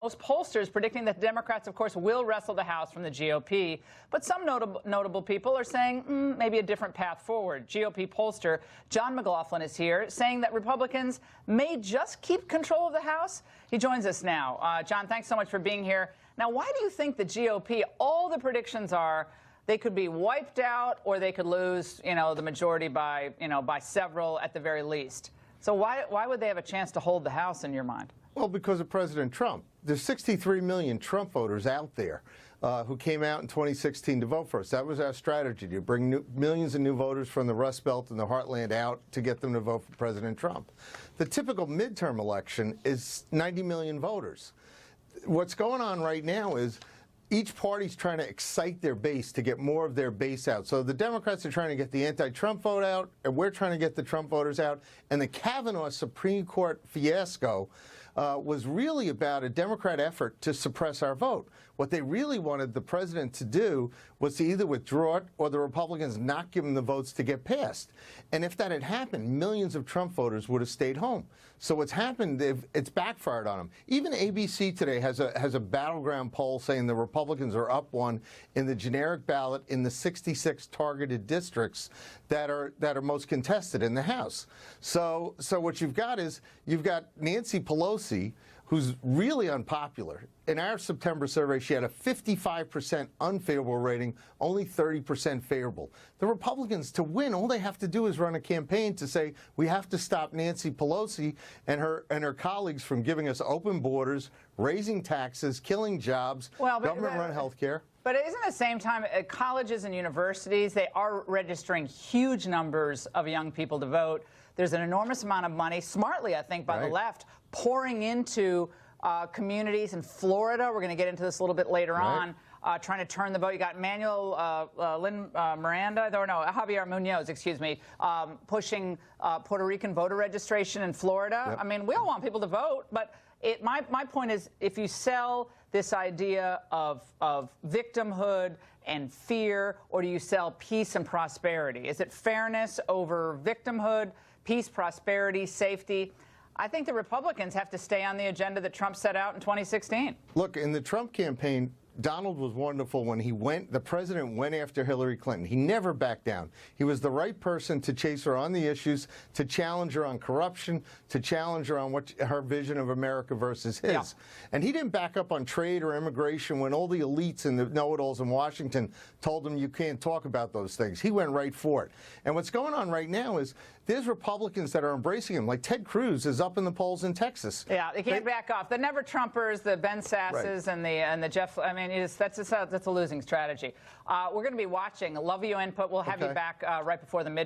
Most pollsters predicting that Democrats, of course, will wrestle the House from the GOP. But some notable people are saying maybe a different path forward. GOP pollster John McLaughlin is here saying that Republicans may just keep control of the House. He joins us now. John, thanks so much for being here. Now, why do you think the GOP, all the predictions are, they could be wiped out or they could lose, the majority by several at the very least? So why would they have a chance to hold the House in your mind? Well, because of President Trump. There's 63 million Trump voters out there who came out in 2016 to vote for us. That was our strategy, to bring millions of new voters from the Rust Belt and the Heartland out to get them to vote for President Trump. The typical midterm election is 90 million voters. What's going on right now is each party's trying to excite their base to get more of their base out. So the Democrats are trying to get the anti-Trump vote out, and we're trying to get the Trump voters out. And the Kavanaugh Supreme Court fiasco was really about a Democrat effort to suppress our vote. What they really wanted the president to do was to either withdraw it or the Republicans not give him the votes to get passed. And if that had happened, millions of Trump voters would have stayed home. So what's happened, it's backfired on them. Even ABC today has a battleground poll saying the Republicans are up one in the generic ballot in the 66 targeted districts that are most contested in the House. So what you've got is you've got Nancy Pelosi, who's really unpopular. In our September survey, she had a 55% unfavorable rating, only 30% favorable. The Republicans, to win, all they have to do is run a campaign to say, we have to stop Nancy Pelosi and her colleagues from giving us open borders, raising taxes, killing jobs, government-run health care. But isn't at the same time, colleges and universities, they are registering huge numbers of young people to vote. There's an enormous amount of money, smartly, I think, by the left, pouring into communities in Florida. We're going to get into this a little bit later on, trying to turn the vote. You got Manuel Javier Munoz, excuse me, pushing Puerto Rican voter registration in Florida. I mean, we all want people to vote, but my point is, if you sell this idea of victimhood and fear, or do you sell peace and prosperity? Is it fairness over victimhood, peace, prosperity, safety? I think the Republicans have to stay on the agenda that Trump set out in 2016. Look, in the Trump campaign, Donald was wonderful when the president went after Hillary Clinton. He never backed down. He was the right person to chase her on the issues, to challenge her on corruption, to challenge her on her vision of America versus his. Yeah. And he didn't back up on trade or immigration when all the elites and the know-it-alls in Washington told him you can't talk about those things. He went right for it. And what's going on right now is there's Republicans that are embracing him, like Ted Cruz is up in the polls in Texas. Yeah, they can't back off. The never-Trumpers, the Ben Sasses, and the Jeff. I mean, that's a losing strategy. We're going to be watching. Love your input. We'll have you back right before the midterm.